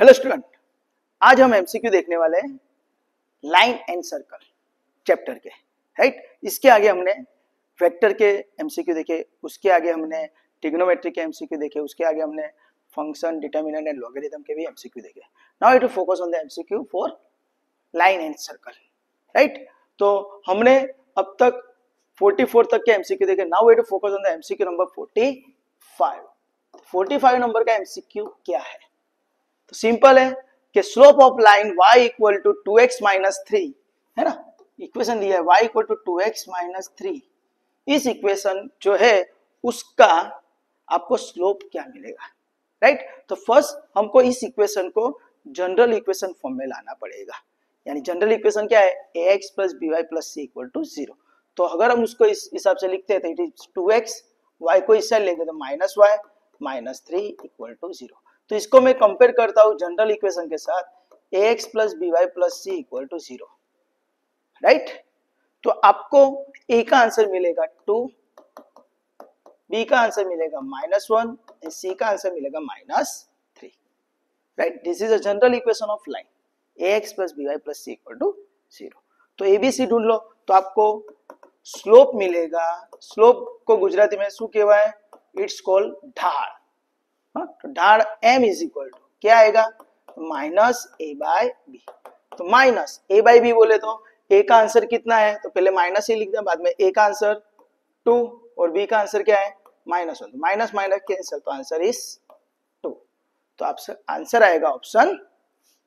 Hello student, आज हम MCQ देखने वाले हैं लाइन एंड सर्कल चैप्टर के, राइट। इसके आगे हमने वेक्टर के एमसीक्यू देखे, उसके आगे हमने ट्रिग्नोमेट्री के एमसीक्यू देखे, उसके आगे हमने फंक्शन, डिटर्मिनेंट एंड लॉगरिथम के भी एमसीक्यू देखे। Now it focus on the MCQ for line and circle, right. तो हमने अब तक 44 तक के एमसीक्यू देखे। Now it focus on the MCQ number 45। 45 नंबर का एमसीक्यू क्या है? तो सिंपल है कि slope of line y equal to 2x minus 3 है ना, इक्वेशन दिया है y equal to 2x minus 3। इस इक्वेशन जो है उसका आपको स्लोप क्या मिलेगा, राइट। तो फर्स्ट हमको इस इक्वेशन को जनरल इक्वेशन फॉर्म में लाना पड़ेगा। यानी जनरल इक्वेशन क्या है? ax plus by plus c equal to 0। तो अगर हम उसको इस हिसाब से लिखते हैं तो इट इज 2x, y को इस साइड लेंगे तो minus y minus 3 equal to 0। तो इसको मैं कंपेयर करता हूं जनरल इक्वेशन के साथ, ax plus by plus c equal to 0, right. तो आपको a का आंसर मिलेगा 2, b का आंसर मिलेगा माइनस 1, c का आंसर मिलेगा minus 3, right. This is a general equation of line ax plus by plus c equal to 0। तो abc ढूंढ लो तो आपको स्लोप मिलेगा। स्लोप को गुजराती में शू कहेवाय? इट्स कॉल्ड ढाल। तो ढाल m इज इक्वल टू क्या आएगा? Minus a by b। तो माइनस a बाय b बोले तो a का आंसर कितना है? तो पहले माइनस ही लिख दें, बाद में a का आंसर 2 और b का आंसर क्या है? माइनस 1। माइनस माइनस कैंसिल, तो आंसर इज 2। तो आपसे आंसर आएगा ऑप्शन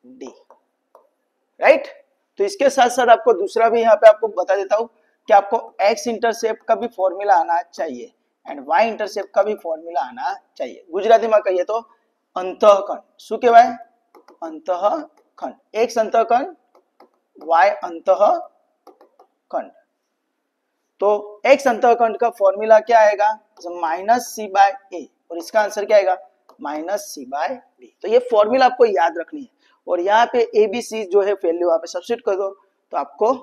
डी, राइट। तो इसके साथ साथ आपको दूसरा भी यहाँ पे आपको बता देता हूँ कि आपको x इंटरसेप्ट का भी फॉर्मूला आना चाहिए एंड y इंटरसेप्ट का भी फॉर्मूला आना चाहिए। गुजराती में कहिए तो अंतःखंड शू कहेवाय? अंतःखंड। x अंतःखंड, y अंतःखंड। तो x अंतःखंड का फॉर्मूला क्या आएगा? माइनस सी बाय ए, और इसका आंसर क्या आएगा? माइनस सी बाय बी। तो ये फॉर्मूला आपको याद रखनी है और यहाँ पे ए बी सी जो है वैल्यू यहाँ पे सब्स्टिट्यूट कर दो तो आपको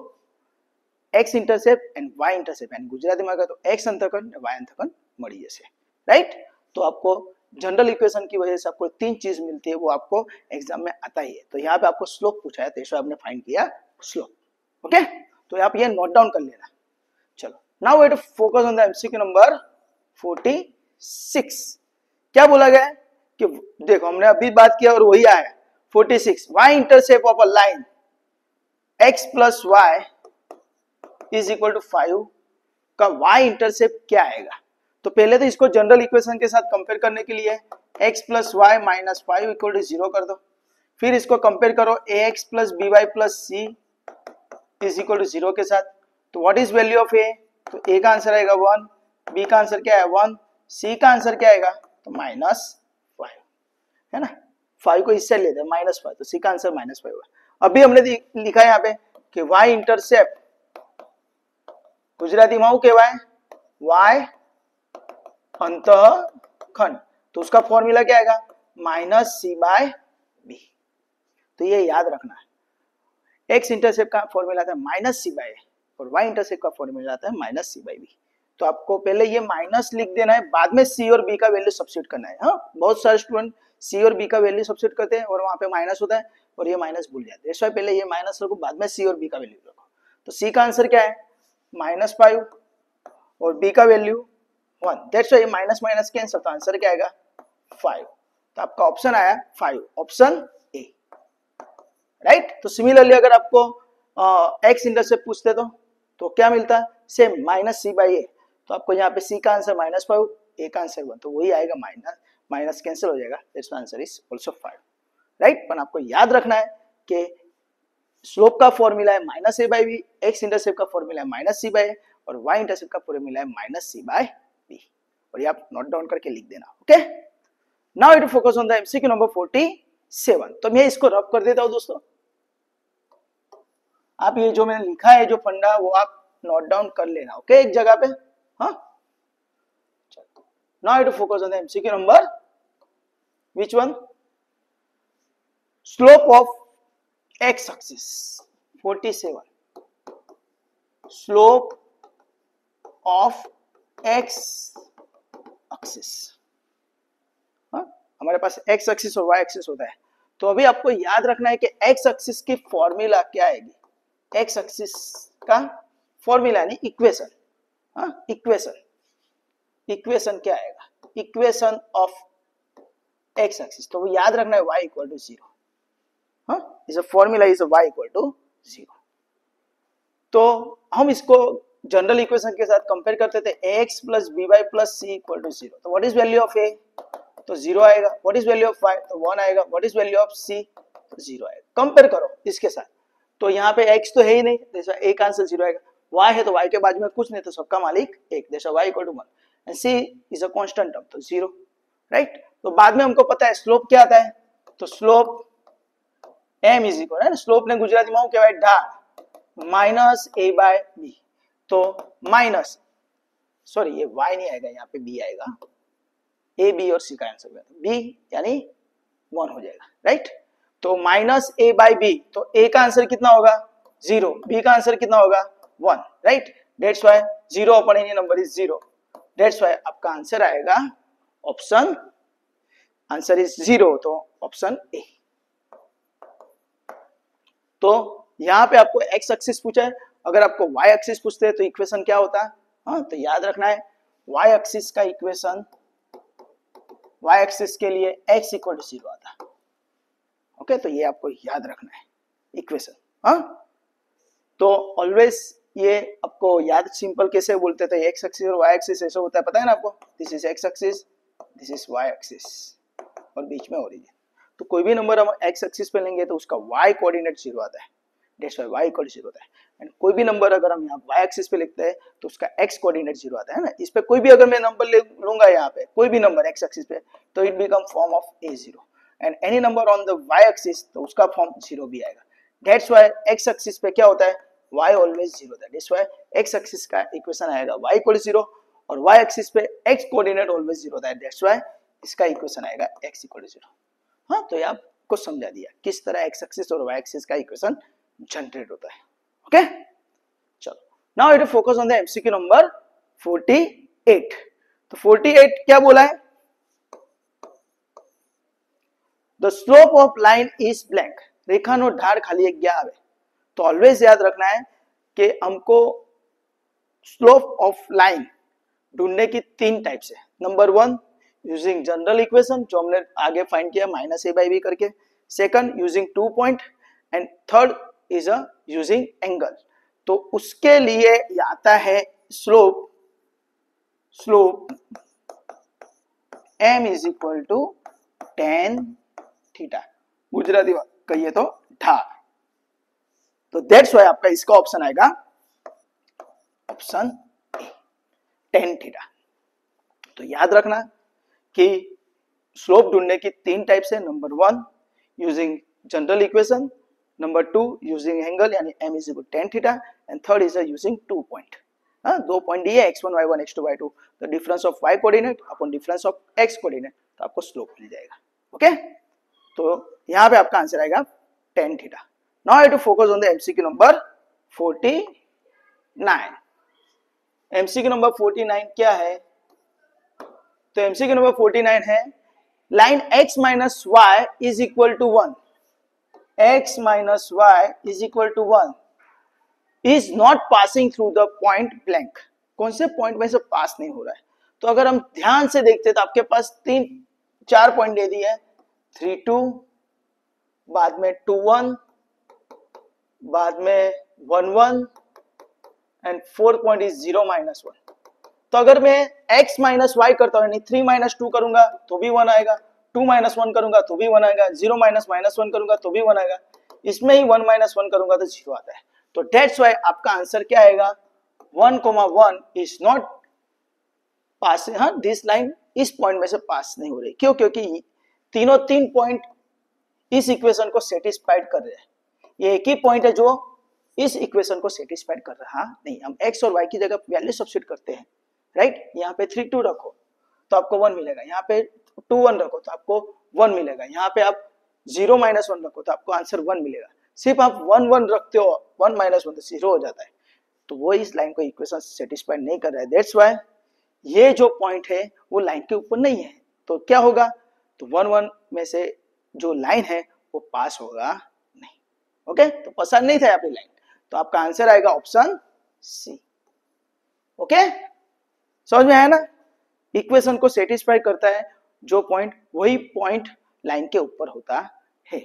x intercept and y intercept and Gujarati में तो x अंतःखंड y अंतःखंड मળી जैसे, राइट। तो आपको जनरल इक्वेशन की वजह से आपको 3 चीज मिलती है, वो आपको एग्जाम में आता ही है। तो यहाँ पे आपको स्लोप पूछा है तो इसको आपने फाइंड किया स्लोप, ओके। तो आप ये नोट डाउन कर लेना। चलो now it focus on the MCQ number 46। क्या बोला गया है कि देखो हमने अभी बात किया और वही आया 46, y intercept of a line x plus y is equal to 5 का y इंटरसेप्ट क्या आएगा? तो पहले तो इसको जनरल इक्वेशन के साथ कंपेयर करने के लिए x plus y minus 5 equal to 0 कर दो। फिर इसको कंपेयर करो ax plus by plus c is equal to 0 के साथ। तो what is value of a? तो a का आंसर आएगा 1, b का आंसर क्या है 1, c का आंसर क्या आएगा? तो माइनस 5, है ना। 5 को इससे लेते हैं माइनस 5, तो c का आंसर माइनस 5 होगा। अभी हमने लिखा है यहाँ पे कि y इंटरसेप्ट गुजराती में कहवाय y अंतःखंड, तो उसका फॉर्मूला क्या आएगा? माइनस सी बाय बी। तो ये याद रखना है। x इंटरसेप्ट का फॉर्मूला था माइनस सी बाय और y इंटरसेप्ट का फॉर्मूला आता है माइनस सी बाय बी। तो आपको पहले ये माइनस लिख देना है, बाद में c और b का वैल्यू सब्स्टिट्यूट करना है। हाँ, बहुत सारे स्टूडेंट c और b का वैल्यू सब्स्टिट्यूट करते हैं और वहां पे माइनस होता है और ये माइनस भूल जाते हैं। इसलिए पहले ये माइनस रखो, बाद में c और b का वैल्यू रखो। तो c का आंसर क्या है? माइनस 5 और b का value 1। That's why minus minus cancel, तो आंसर क्या आएगा? 5। तो आपका ऑप्शन आया 5, ऑप्शन ए, राइट। तो सिमिलरली अगर आपको x इंटरसेप्ट पूछते तो क्या मिलता है? सेम माइनस सी बाई ए। तो आपको यहाँ पे c का आंसर माइनस 5, a का आंसर 1, तो वही आएगा, माइनस माइनस कैंसिल हो जाएगा। That's answer is also 5, right. पर आपको याद रखना है कि स्लोप का फॉर्मूला है minus a by b, x intercept का फॉर्मूला है माइनस सी बाई और वाई इंटरसेप्ट का फॉर्मूला है माइनस सी बाई बी। और ये आप नोट डाउन करके लिख देना, okay. Now it focus on the MCQ number 47। तो मैं इसको रब कर देता हूं दोस्तों। आप ये जो मैंने लिखा है जो फंडा वो आप नोट डाउन कर लेना, ओके, एक जगह पे। हाँ, now it focus on the MCQ number which one? Slope of x axis 47, slope of x axis। हाँ, हमारे पास x axis और y axis होता है। तो अभी आपको याद रखना है कि एक्स एक्सिस की फॉर्मूला क्या आएगी, एक्स एक्सिस का फॉर्मूला यानी इक्वेशन, हाँ इक्वेशन क्या आएगा, इक्वेशन ऑफ एक्स एक्सिस, तो वो याद रखना है y इक्वल टू 0, हाँ is a formula is y equal to 0। तो हम इसको जनरल इक्वेशन के साथ कंपेयर करते थे, ax plus b y plus c equal to 0, तो what is value of a, तो 0 आएगा, what is value of y, तो 1 आएगा, what is value of c, तो 0 आएगा। कंपेयर करो इसके साथ, तो यहाँ पे x तो है ही नहीं, जैसा a का आंसर 0 आएगा, y है तो y के बाजू में कुछ नहीं, तो सबका मालिक 1, जैसा y equal to 1 and c is a constant term, तो 0, राइट। तो बाद में हमको पता है स्लोप क्या आता है, तो स्लोप m इज इक्वल है, स्लोप ने गुजराती में क्या है, ढाल माइनस a बाय b, तो माइनस सॉरी ये y नहीं आएगा, यहाँ पे b आएगा, a b और c का आंसर b यानी 1 हो जाएगा, राइट। तो माइनस a बाय b, तो a का आंसर कितना होगा 0, b का आंसर कितना होगा 1, right. That's why 0 upon any number is 0, that's why आपका आंसर आएगा ऑप्शन, आंसर इज 0, तो ऑप्शन ए। तो यहाँ पे आपको एक्स एक्सिस पूछा है, अगर आपको वाई एक्सिस पूछते हैं तो इक्वेशन क्या होता है, हाँ तो याद रखना है वाई एक्सिस का इक्वेशन, वाई एक्सिस के लिए एक्स इक्वल टू 0 आता है, ओके, तो ये आपको याद रखना है इक्वेशन, हाँ। तो ऑलवेज ये आपको याद सिंपल कैसे बोलते थे, एक्स एक्सिस और वाई एक्सिस ऐसा होता है, पता है ना आपको, this is x axis, this is y axis और बीच में ओरिजिन। तो कोई भी नंबर हम एक्स एक्सिस पे लेंगे तो उसका वाई कोऑर्डिनेट 0 आता है, that's why y equal to 0 होता है। एंड कोई भी नंबर अगर हम यहाँ वाई एक्सिस पे लिखते हैं तो उसका एक्स कोऑर्डिनेट 0 आता है ना। इस पे कोई भी अगर मैं नंबर ले लूंगा यहाँ पे कोई भी नंबर एक्स एक्सिस पे, तो it become form of a0 and any number on the y axis, तो उसका फॉर्म 0 भी आएगा। दैट्स व्हाई एक्स एक्सिस पे क्या होता है, y ऑलवेज 0 होता है, दैट्स व्हाई एक्स एक्सिस का इक्वेशन आएगा y इक्वल टू 0 और y एक्सिस पे x कोऑर्डिनेट ऑलवेज 0 होता है, दैट्स व्हाई इसका इक्वेशन आएगा x इक्वल टू 0। हाँ तो ये आपको समझा दिया किस तरह x एक्सिस और y एक्सिस का इक्वेशन जनरेट होता है, ओके। चलो now I to focus on the MCQ number 48। तो 48 क्या बोला है, the slope of line is blank, रेखानो ढाल खाली एक गया है। तो ऑलवेज याद रखना है कि हमको स्लोप ऑफ लाइन ढूंढने की 3 टाइप्स है। नंबर 1 यूजिंग जनरल इक्वेशन जो हमने आगे फाइंड किया माइनस a बाई बी करके, second using 2 point and third is a using angle. तो उसके लिए आता है slope, slope m is equal to tan theta, Gujarati में कहिए तो ढाल। तो दैट्स व्हाई आपका इसका ऑप्शन आएगा ऑप्शन tan थीटा। तो याद रखना कि स्लोप ढूंढने की 3 टाइप्स है। Number 1 using general equation, number 2 using angle यानी m is equal tan theta and third is using 2 point. हाँ 2 पॉइंट दिए x1 y1 x2 y2, the difference of y coordinate upon difference of x coordinate, तो आपको slope मिल जाएगा, okay. तो यहाँ पे आपका आंसर आएगा tan theta. Now I to focus on the MCQ number 49। MCQ number 49 क्या है, तो एमसीक्यू नंबर 49 है line x minus y is equal to 1, x minus y is equal to 1 is not passing through the point blank. कौन से point में से पास नहीं हो रहा है, तो अगर हम ध्यान से देखते तो आपके पास 4 पॉइंट दे दिए, 3 2, बाद में 2 1, बाद में 1 1 एंड 4 पॉइंट इज 0 माइनस 1। तो अगर मैं x माइनस वाई करता हूँ यानी 3 माइनस 2 करूंगा तो भी 1 आएगा, 2 माइनस 1 करूंगा तो भी 1 आएगा, 0 माइनस माइनस 1 करूंगा तो भी 1 आएगा, इसमें ही 1 माइनस 1 करूंगा तो 0 आता है। तो दैट्स व्हाई आपका आंसर क्या आएगा, 1,1 इज नॉट पास, हाँ दिस लाइन इस पॉइंट में से पास नहीं हो रही। क्यों, क्योंकि तीनों 3 पॉइंट इस इक्वेशन को सेटिस्फाइड कर रहे हैं, ये एक ही पॉइंट है जो इस इक्वेशन को सेटिस्फाइड कर रहा नहीं। हम x और y की जगह वैल्यू सब्स्टिट्यूट करते हैं, राइट। यहाँ पे 3 2 रखो तो आपको 1 मिलेगा, यहाँ पे 2 1 रखो तो आपको 1 मिलेगा, यहाँ पे आप 0 माइनस 1 रखो तो आपको आंसर 1 मिलेगा। सिर्फ आप 1 1 रखते हो, 1 माइनस 1 तो 0 हो जाता है, तो वो इस लाइन को इक्वेशन सेटिस्फाइड नहीं कर रहा है। दैट्स व्हाई ये जो पॉइंट है वो लाइन के ऊपर नहीं है। तो क्या होगा, तो 1 1 में से जो लाइन है वो पास होगा नहीं। ओके, तो पसंद नहीं था यहाँ पे लाइन, तो आपका आंसर आएगा ऑप्शन सी। ओके, समझ में आया ना? इक्वेशन को सेटिस्फाई करता है जो पॉइंट, वही पॉइंट लाइन के ऊपर होता है।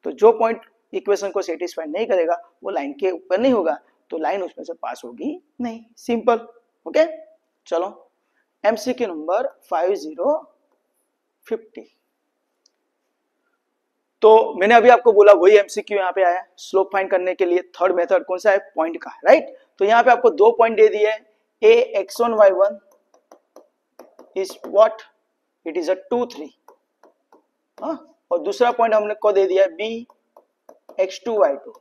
तो जो पॉइंट इक्वेशन को सेटिस्फाई नहीं करेगा वो लाइन के ऊपर नहीं होगा, तो लाइन उसमें से पास होगी नहीं। सिंपल। ओके, चलो एमसीक्यू नंबर 5050। तो मैंने अभी आपको बोला वही एमसीक्यू यहाँ पे आया, स्लोप फाइंड करने के लिए थर्ड मेथड कौन सा है, पॉइंट का, राइट। तो यहाँ पे आपको 2 पॉइंट दे दिए, a x1 y1 is what, it is अ 2 3, और दूसरा पॉइंट हमने को दे दिया b x2 y2,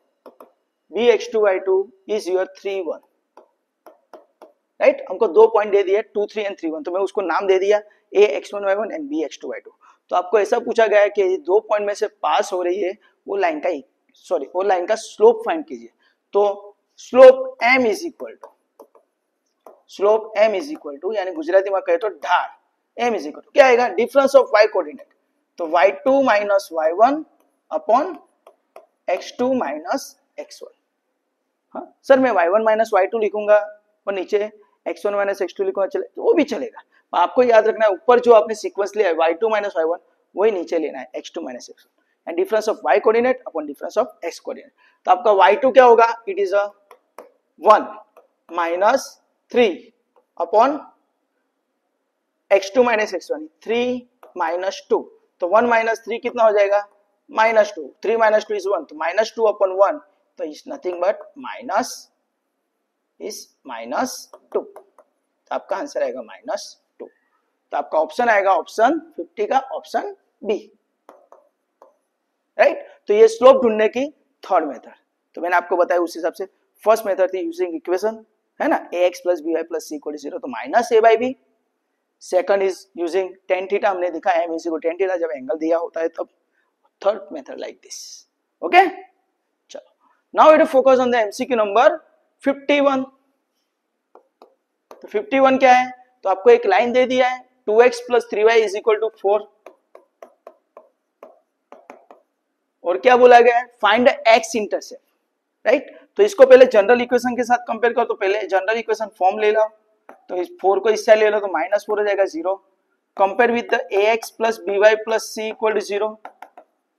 b x2 y2 is your 3 1, right. हमको 2 पॉइंट दे दिए 2 3 एंड 3 1, तो मैं उसको नाम दे दिया a x1 y1 and b x2 y2। तो आपको ऐसा पूछा गया है कि 2 पॉइंट में से पास हो रही है वो लाइन का, वो लाइन का स्लोप फाइंड कीजिए। तो slope m is equal to, slope m is equal to, यानी गुजराती में कहे तो ढाल, m इज इक्वल टू क्या आएगा, डिफरेंस ऑफ y कोऑर्डिनेट, तो y2 minus y1 upon x2 minus x1। हाँ सर, मैं y1 माइनस y2 लिखूंगा और नीचे x1 माइनस x2 लिखूंगा, चले तो वो भी चलेगा। आपको याद रखना है ऊपर जो आपने सीक्वेंस लिया है y2 माइनस y1 वही नीचे लेना है x2 minus x1, and difference of y coordinate upon difference of x coordinate. तो आपका y2 क्या होगा, it is a 1 minus 3 upon x2 minus x1, 3 minus 2, तो 1 माइनस 3 कितना हो जाएगा, माइनस 2, 3 माइनस 2 इज 1, तो माइनस 2 अपॉन 1, तो इज नथिंग बट माइनस 2। तो आपका आंसर आएगा माइनस 2। तो आपका ऑप्शन आएगा ऑप्शन 50 का ऑप्शन बी, राइट। तो ये स्लोप ढूंढने की थर्ड मेथड, तो मैंने आपको बताया उस हिसाब से फर्स्ट मेथड थी यूजिंग इक्वेशन, है ना, ax plus by plus c equal to 0, तो minus a by B. Second is using tan theta, हमने देखा m is equal to tan theta जब एंगल दिया होता है तब। Third method like this. Okay, चलो now we focus on the MCQ number 51। तो 51 क्या है, तो आपको एक लाइन दे दिया है 2x plus 3y is equal to 4, और क्या बोला गया है, find the x intercept, right. तो इसको पहले जनरल इक्वेशन के साथ कंपेयर करो, तो पहले जनरल इक्वेशन फॉर्म ले लो, तो इस 4 को इस साइड ले लो तो माइनस 4 हो जाएगा 0, compare with the ax plus by plus c equal to 0,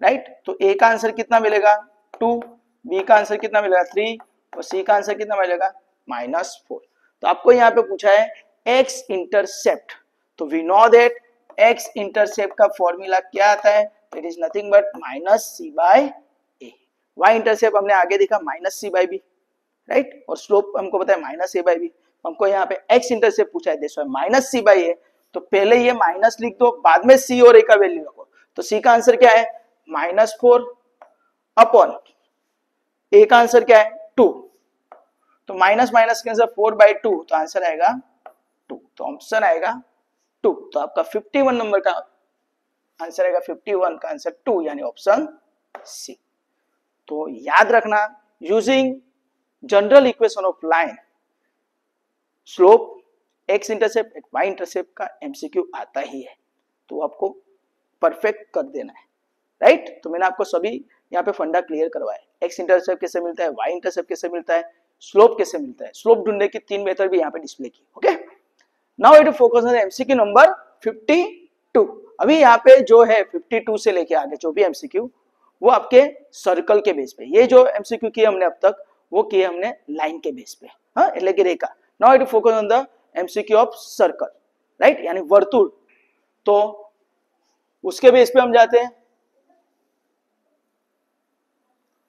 right. तो a का आंसर कितना मिलेगा 2, b का आंसर कितना मिलेगा 3 और c का आंसर कितना मिलेगा -4। तो आपको यहाँ पे पूछा है x इंटरसेप्ट, तो we know that x intercept का फॉर्मूला क्या आता है, it is nothing but -c by a। y intercept हमने आगे देखा -c बाय b, राइट, और स्लोप हमको पता है -a बाय b। हमको यहाँ पे x इंटरसेप्ट पूछा है, that's why -c by a, तो पहले ये माइनस लिख दो, बाद में c और a का वैल्यू रखो। तो c का आंसर क्या है -4 अपॉन a का आंसर क्या है 2, तो माइनस माइनस के आंसर 4/2, तो आंसर आएगा 2, तो ऑप्शन आएगा 2। तो आपका 51 नंबर का आंसर आएगा 51 का आंसर 2, यानी ऑप्शन सी। तो याद रखना using general equation of line slope x intercept at y intercept का एमसीक्यू आता ही है, तो आपको परफेक्ट कर देना है, राइट। तो मैंने आपको सभी यहाँ पे फंडा क्लियर करवाया, x इंटरसेप्ट कैसे मिलता है, y इंटरसेप्ट कैसे मिलता है, स्लोप कैसे मिलता है, स्लोप ढूंढने की 3 मेथड भी यहाँ पे डिस्प्ले की। Okay, now we focus on MCQ number 52। अभी यहाँ पे जो है 52 से लेके आगे जो भी एमसीक्यू वो आपके सर्कल के बेस पे, ये जो एमसीक्यू किए हमने अब तक वो किए हमने लाइन के बेस पे, हाँ, એટલે કે रेखा। Now we focus on the MCQ of circle, right, यानी वर्तुल। तो उसके बेस पे हम जाते हैं,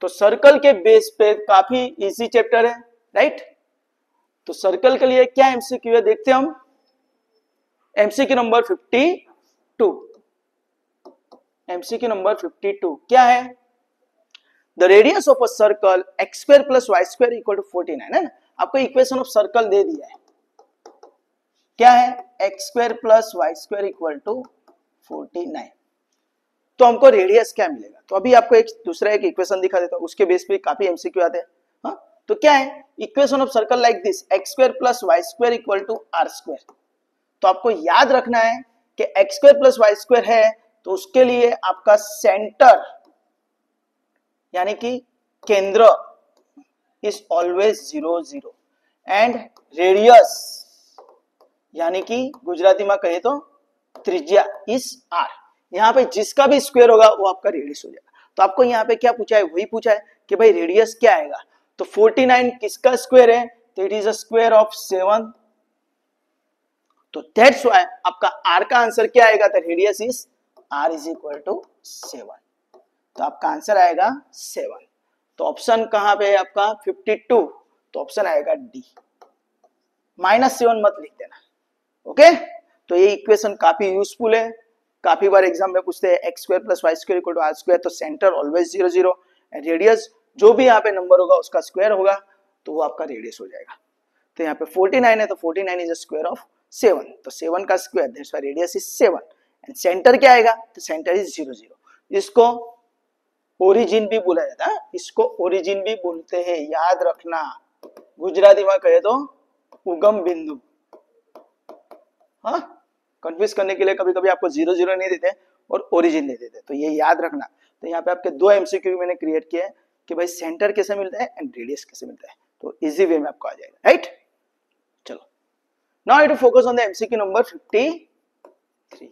तो सर्कल के बेस पे काफी इजी चैप्टर है, राइट। तो सर्कल के लिए क्या एमसीक्यू है देखते हैं हम, एमसीक्यू नंबर 52। एमसीक्यू नंबर 52 क्या है, the radius of a circle x square plus Y square equal to 49 है ना। आपको इक्वेशन ऑफ सर्कल दे दिया है, क्या है x square plus Y square equal to 49, तो हमको रेडियस क्या मिलेगा। तो अभी आपको एक दूसरा एक इक्वेशन दिखा देता हूं, उसके बेस पे काफी एमसीक्यू आते हैं, हाँ। तो क्या है equation of circle like this, x square plus Y square equal to are square. तो आपको याद रखना है कि x square plus Y square है तो उसके लिए आपका सेंटर यानी कि केंद्र इज ऑलवेज 0 0 एंड रेडियस यानी कि गुजराती में कहे तो त्रिज्या इज आर। यहाँ पे जिसका भी स्क्वायर होगा वो आपका रेडियस हो जाएगा। तो आपको यहाँ पे क्या पूछा है, वही पूछा है कि भाई रेडियस क्या आएगा। तो 49 किसका स्क्वायर है, तो it is a square of 7। तो दैट्स व्हाई आपका आर का आंसर क्या आएगा, तो radius is r is equal to 7। तो आपका आंसर आएगा 7। तो ऑप्शन कहां पे है आपका 52, तो ऑप्शन आएगा डी। -7 मत लिख देना। ओके, तो ये इक्वेशन काफी यूजफुल है, काफी बार एग्जाम में पूछते हैं x square plus Y square equal to are square. तो सेंटर ऑलवेज 0 0 एंड रेडियस जो भी यहाँ पे नंबर होगा उसका स्क्वायर होगा तो वो आपका रेडियस हो जाएगा। तो यहाँ पे 49 है तो 49 इज अ स्क्वायर ऑफ 7, तो 7 का square that's why radius is 7 and centre क्या आएगा, तो सेंटर इज 0 0। इसको ओरिजिन भी बोला जाता है, इसको ओरिजिन भी बोलते हैं, याद रखना। गुजराती में कहे तो उगम बिंदु। हाँ, कंफ्यूज करने के लिए कभी कभी आपको 0 0 नहीं देते और ओरिजिन दे देते, तो ये याद रखना। तो यहाँ पे आपके दो एमसीक्यू मैंने क्रिएट किए हैं कि भाई सेंटर कैसे मिलता है एंड रेडियस कैसे मिलता है, तो इजी वे में आपको आ जाएगा, राइट। चलो, now I to focus on the MCQ number 53।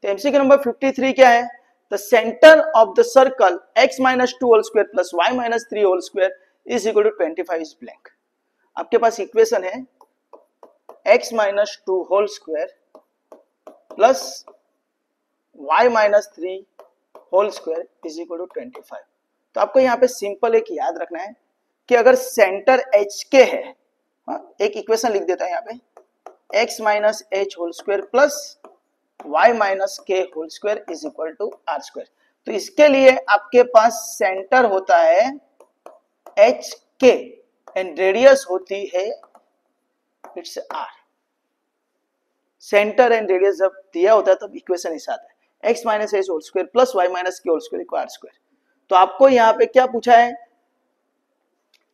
तो एमसीक्यू नंबर 53 क्या है, the centre of the circle x - 2 whole square plus y - 3 whole square is equal to 25 is blank. आपके पास इक्वेशन है x - 2 whole square plus y - 3 whole square is equal to 25। तो आपको यहाँ पे सिंपल एक याद रखना है कि अगर सेंटर एच के है, एक इक्वेशन लिख देता है यहाँ पे x - h whole square plus y - k whole square is equal to are square. तो इसके लिए आपके पास सेंटर होता है एच के एंड रेडियस होती है it's r. Centre and radius जब दिया होता है तब इक्वेशन ऐसा आता है x - h whole square plus y - k whole square equal r square. तो आपको यहाँ पे क्या पूछा है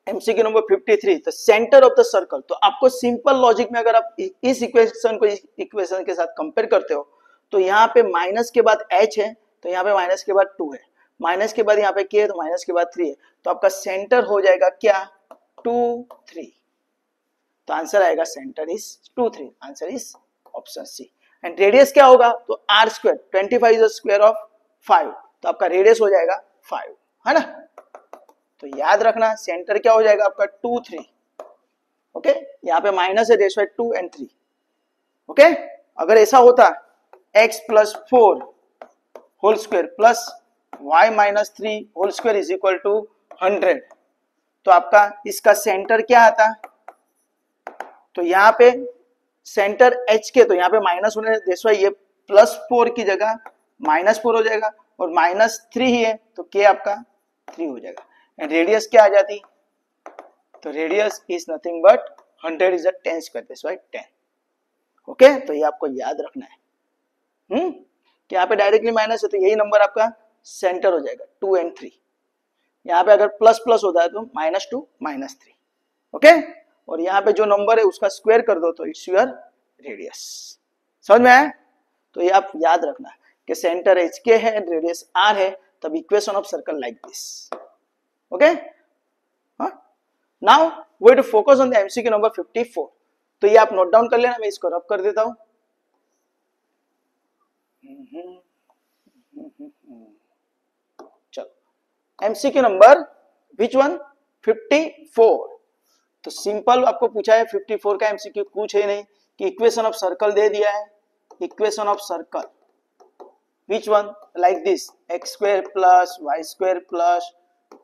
MCQ number 53, the centre of the circle. तो आपको सिंपल लॉजिक में अगर आप इस इक्वेशन को इस इक्वेशन के साथ कंपेयर करते हो तो यहाँ पे माइनस के बाद h है तो यहाँ पे माइनस के बाद 2 है, माइनस के बाद यहाँ पे k है तो माइनस के बाद 3 है, तो आपका सेंटर हो जाएगा क्या 2 3। तो आंसर आएगा centre is 2 3, answer is option c. And radius क्या होगा, तो r square 25 is square of 5, तो आपका रेडियस हो जाएगा 5, है ना। तो याद रखना सेंटर क्या हो जाएगा आपका 2 3। ओके, यहाँ पे माइनस है दैट्स व्हाई 2 and 3। ओके, अगर ऐसा होता x + 4 whole square plus y - 3 whole square is equal to 100, तो आपका इसका सेंटर क्या आता, तो यहाँ पे सेंटर h के, तो यहाँ पे माइनस होने दैट्स व्हाई ये +4 की जगह -4 हो जाएगा और -3 ही है तो k आपका 3 हो जाएगा। एंड रेडियस क्या आ जाती, तो radius is nothing but 100 is a 10 square that's why 10। Okay, तो ये आपको याद रखना है कि यहाँ पे डायरेक्टली माइनस है तो यही नंबर आपका सेंटर हो जाएगा 2 and 3। यहाँ पे अगर प्लस प्लस होता है तो -2 -3। ओके, और यहाँ पे जो नंबर है उसका स्क्वायर कर दो तो इट्स योर रेडियस। समझ में आया, तो ये आप याद रखना कि सेंटर एच के है एंड रेडियस आर है, तब equation of circle like this. Okay, now we to focus on the MCQ number 54। तो ये आप नोट डाउन कर लेना, मैं इसको रब कर देता हूं। चलो, एमसीक्यू नंबर विच वन 54। तो सिंपल आपको पूछा है 54 का एमसीक्यू कुछ है नहीं कि इक्वेशन ऑफ सर्कल दे दिया है, equation of circle which one like this x square plus Y square plus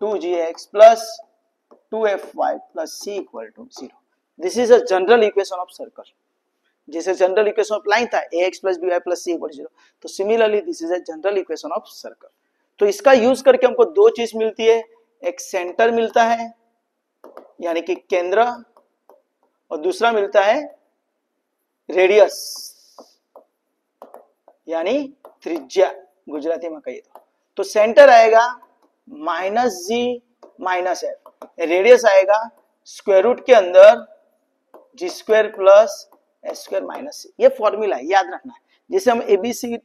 2gx plus 2fy plus c equal to 0। This is a general equation of circle, जैसे general equation of line था ax plus by plus c equal to 0, तो similarly this is a general equation of circle. तो इसका use करके हमको दो चीज मिलती है, एक सेंटर मिलता है यानी कि केंद्र, और दूसरा मिलता है रेडियस यानी त्रिज्या गुजराती में कहिए तो सेंटर आएगा -g - f, रेडियस आएगा स्क्वायर रूट के अंदर g square plus s square minus c। ये फॉर्मूला है, याद रखना है। जैसे हम एबीसी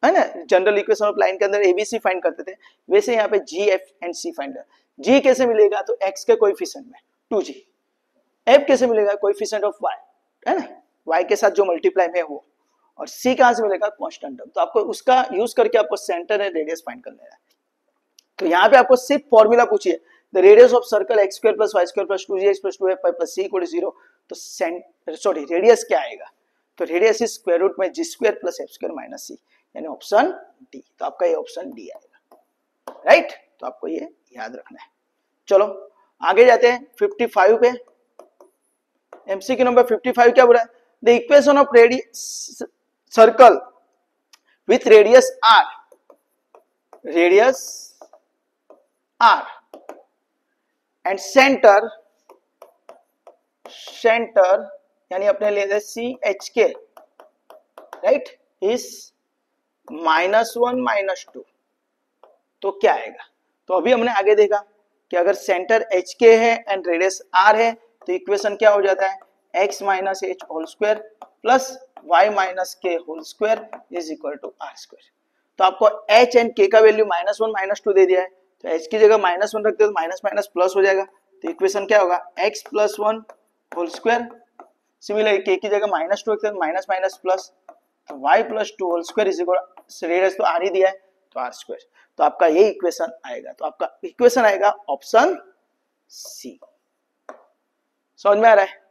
है ना, जनरल इक्वेशन ऑफ लाइन के अंदर एबीसी फाइंड करते थे, वैसे यहाँ पे जी एफ एंड सी फाइंड कर। जी कैसे मिलेगा, तो एक्स के कोएफिशिएंट में 2g। एफ कैसे मिलेगा, कोएफिशिएंट ऑफ वाई, है ना, वाई के साथ जो मल्टीप्लाई में वो, और सी कहां से मिलेगा, कांस्टेंट टर्म। तो आपको उसका यूज करके आपको सेंटर एंड रेडियस फाइंड करना है। तो यहाँ पे आपको सिर्फ फॉर्मूला पूछिए, the radius of circle X square plus Y square plus 2gx plus 2fy plus c equal to 0। तो सॉरी रेडियस क्या आएगा, तो रेडियस इज स्क्वायर रूट में G square plus F square minus C, यानी option D. तो आपका ये option D आएगा, राइट। तो आपको ये याद रखना है। चलो आगे जाते हैं 55 पे। एमसीक्यू नंबर 55 क्या बोला है, the equation of radius circle with radius R and center यानी अपने लिए C H K, right, is -1 -2। तो क्या आएगा, तो अभी हमने आगे देखा कि अगर सेंटर एच के है एंड रेडियस आर है तो इक्वेशन क्या हो जाता है, x minus H whole square plus y minus K whole square is equal to are square. तो आपको h एंड k का वैल्यू -1 -2 दे दिया है, तो h की जगह -1 रखते हो तो माइनस माइनस प्लस हो जाएगा। तो इक्वेशन क्या होगा, x plus 1 whole square, similarly k की जगह -2 रखते हो तो माइनस माइनस प्लस, तो y plus 2 whole square is equal, radius तो आर ही दिया है तो आर स्क्वायर। तो आपका ये इक्वेशन आएगा, तो आपका इक्वेशन आएगा ऑप्शन सी। समझ में आ रहा है,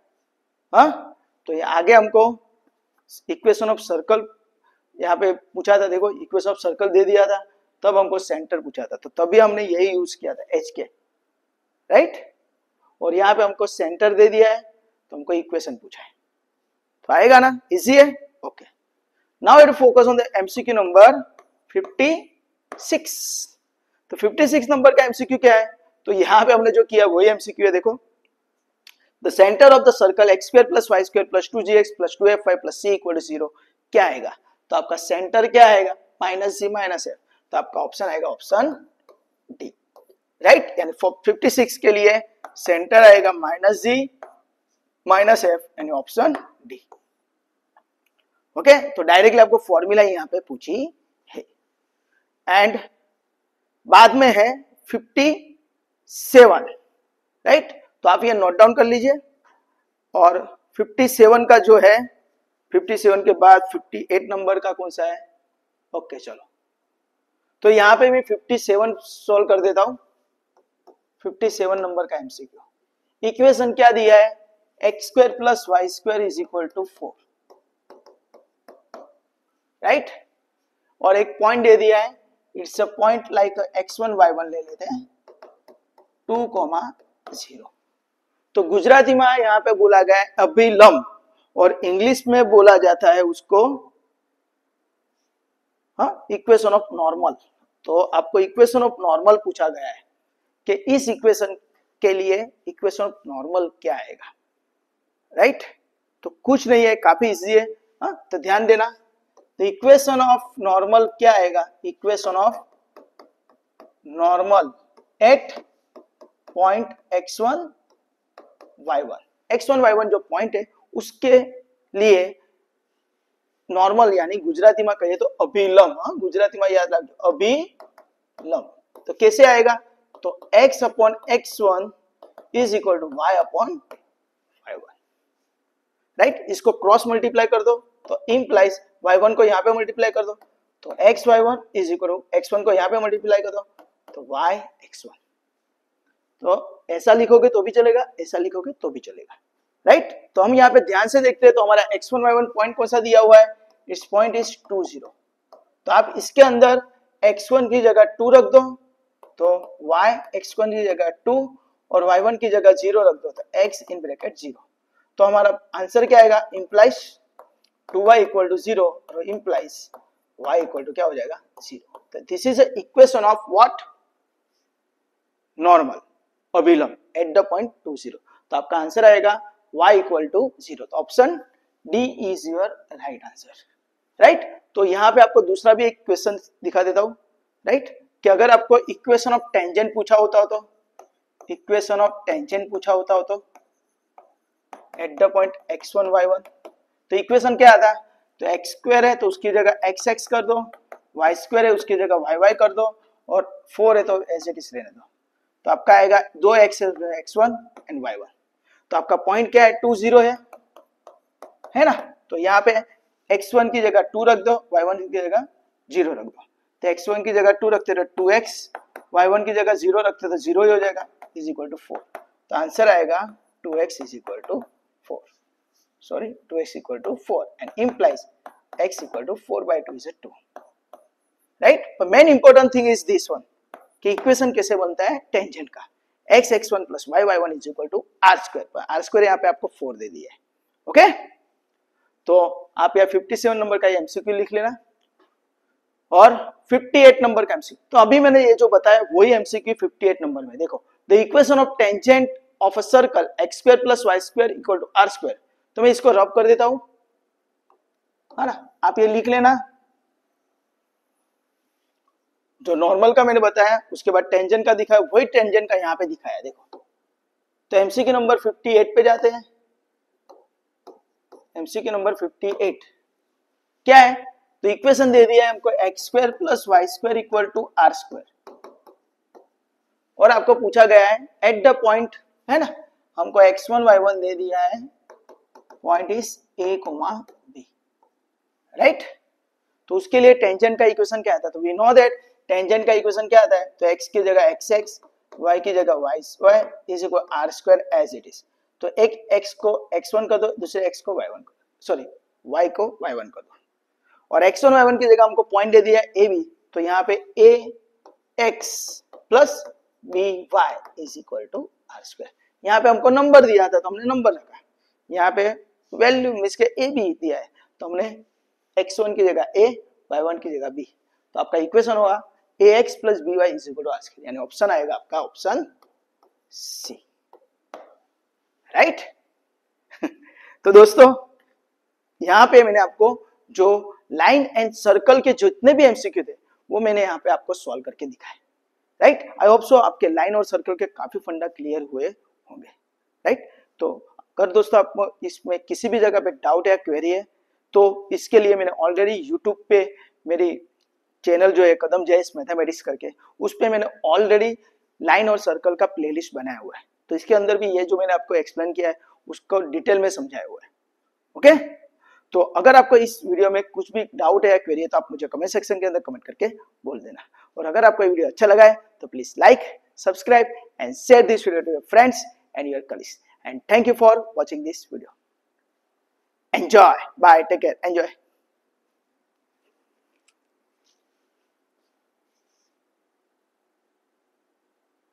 हाँ। तो ये आगे हमको इक्वेशन ऑफ सर्कल यहाँ पे पूछा था, देखो इक्वेशन ऑफ सर्कल दे दिया था, तब हमको सेंटर पूछा था, तो तभी हमने यही यूज किया था एच के, राइट। और यहाँ पे हमको सेंटर दे दिया है तो हमको इक्वेशन पूछा है, तो आएगा ना, इजी है, okay. Now it focus on the MCQ number 56। तो 56 नंबर का एमसीक्यू क्या है, तो यहाँ पे हमने जो किया वही एमसीक्यू है, देखो the centre of the circle X square plus Y square plus 2gx plus 2fy plus c equal to 0 क्या आएगा, तो आपका सेंटर क्या आएगा, -g माइनस एफ। तो आपका ऑप्शन आएगा ऑप्शन डी, राइट। यानी 56 के लिए सेंटर आएगा -g माइनस एफ, यानी ऑप्शन डी, ओके। तो डायरेक्टली आपको फॉर्मूला यहाँ पे पूछी है। एंड बाद में है 57, राइट। तो आप ये नोट डाउन कर लीजिए, और 57 का जो है, 57 के बाद 58 नंबर का कौन सा है, ओके चलो। तो यहाँ पे मैं 57 सॉल्व कर देता हूं। 57 नंबर का एमसीक्यू, इक्वेशन क्या दिया है, X square plus Y square is equal to 4, right. और एक पॉइंट दे दिया है, it's a point like x1 y1 ले लेते हैं 2,0। तो गुजराती में यहाँ पे बोला गया है अभिलंब, और इंग्लिश में बोला जाता है उसको इक्वेशन ऑफ नॉर्मल। तो आपको इक्वेशन ऑफ नॉर्मल पूछा गया है कि इस इक्वेशन के लिए इक्वेशन ऑफ नॉर्मल क्या आएगा, राइट। तो कुछ नहीं है, काफी इजी है, तो ध्यान देना। तो इक्वेशन ऑफ नॉर्मल क्या आएगा, equation of normal at point x1 y1, x1 y1 जो पॉइंट है उसके लिए नॉर्मल, यानी गुजराती में कहिए तो अभिलंब, गुजराती में याद रखो अभिलंब। तो कैसे आएगा, तो x upon x1 is equal to y upon y1, right. इसको क्रॉस मल्टीप्लाई कर दो तो इंप्लाइज y1 को यहाँ पे मल्टीप्लाई कर दो तो x y1 is equal to x1 को यहाँ पे मल्टीप्लाई कर दो तो y x1। तो ऐसा लिखोगे तो भी चलेगा, ऐसा लिखोगे तो भी चलेगा, राइट। तो हम यहाँ पे ध्यान से देखते हैं, तो हमारा x1 y1 पॉइंट कौन सा दिया हुआ है, इस पॉइंट इज 2 0। तो आप इसके अंदर x1 की जगह 2 रख दो तो y x1 की जगह 2 और y1 की जगह 0 रख दो तो x इन ब्रैकेट 0। तो हमारा आंसर क्या आएगा, इंप्लाइज 2y इक्वल टू 0 और इंप्लाइज y इक्वल टू क्या हो जाएगा 0। तो this is equation of what, normal अभिलंब एट द पॉइंट 2 0। तो आपका आंसर आएगा y इक्वल टू 0। तो option D is your right answer, right. तो यहाँ पे आपको दूसरा भी एक क्वेश्चन दिखा देता हूँ, राइट, कि अगर आपको इक्वेशन ऑफ टेंजेंट पूछा होता हो तो, इक्वेशन ऑफ टेंजेंट पूछा होता हो तो at the point x1 y1, तो इक्वेशन क्या आता है, तो x स्क्वायर है तो उसकी जगह x कर दो वाई स्क्वायर है उसकी जगह वाई वाई कर दो, और 4 है तो एज इट इज रहने दो। तो आपका आएगा 2x x1 एंड y1। तो आपका पॉइंट क्या है, 2 0 है ना। तो यहाँ पे x1 की जगह 2 रख दो, y1 की जगह 0 रख दो। तो x1 की जगह 2 रखते तो 2x, y1 की जगह 0 रखते तो 0 ही हो जाएगा, इज इक्वल टू 4। तो आंसर आएगा 2x is equal to 4, sorry 2x equal to 4 and implies x equal to 4/2 is 2, right. but main important thing is this one कि इक्वेशन कैसे बनता है टेंजेंट का, x x1 plus y y1 is equal to are square. R square यहाँ पे आपको 4 दे दिया है, ओके। तो आप यहाँ 57 नंबर का एमसीक्यू लिख लेना और 58 नंबर का एमसीक्यू। तो अभी मैंने ये जो बताया वही एमसीक्यू 58 नंबर में। देखो, the equation of tangent of a circle x square plus y square equal to are square. तो मैं इसको रब कर देता हूं, है ना, आप ये लिख लेना। जो नॉर्मल का मैंने बताया उसके बाद टेंजेंट का दिखाया, वही टेंजेंट का यहाँ पे दिखाया। देखो, तो एमसीक्यू नंबर 58 पे जाते हैं। एमसीक्यू नंबर 58 क्या है, तो इक्वेशन दे दिया है हमको X square plus Y square equal to are square, और आपको पूछा गया है एट द पॉइंट, है ना, हमको x1 y1 दे दिया है, point is a, b, right. तो उसके लिए टेंजेंट का इक्वेशन क्या आता है, तो वी नो दैट टेंजेंट का इक्वेशन क्या आता है, तो x की जगह xx, y की जगह y square is equal r square as it is. तो एक x को x1 कर दो, दूसरे x को y1 कर दो, सॉरी y को y1 कर दो, और x1 y1 की जगह हमको पॉइंट दे दिया है ab, तो यहाँ पे ax plus by is equal to are square. यहाँ पे हमको नंबर दिया था तो हमने नंबर रखा, यहाँ पे वैल्यू मींस के a b दिया है तो हमने x1 की जगह a, y1 की जगह b। तो आपका इक्वेशन होगा ax plus by is equal to are square, यानी ऑप्शन आएगा आपका ऑप्शन सी, राइट। तो दोस्तों यहाँ पे मैंने आपको जो लाइन एंड सर्कल के जितने भी एमसीक्यू थे वो मैंने यहाँ पे आपको सॉल्व करके दिखाए, राइट। आई होप सो आपके लाइन और सर्कल के काफी फंडा क्लियर हुए होंगे, राइट। तो अगर दोस्तों आपको इसमें किसी भी जगह पे डाउट या क्वेरी है तो इसके लिए मैंने ऑलरेडी यूट्यूब पे मेरी चैनल जो है कदम जयेश मैथमेटिक्स करके, उस पे मैंने ऑलरेडी लाइन और सर्कल का प्लेलिस्ट बनाया हुआ है। तो इसके अंदर भी ये जो मैंने आपको एक्सप्लेन किया है उसको डिटेल में समझाया हुआ है, ओके। तो अगर आपको इस वीडियो में कुछ भी डाउट है या क्वेरी है तो आप मुझे कमेंट सेक्शन के अंदर कमेंट करके बोल देना। और अगर आपको ये वीडियो अच्छा लगा है तो please like, subscribe and share this video to your friends and your colleagues, and thank you for watching this video. Enjoy, bye, take care, enjoy.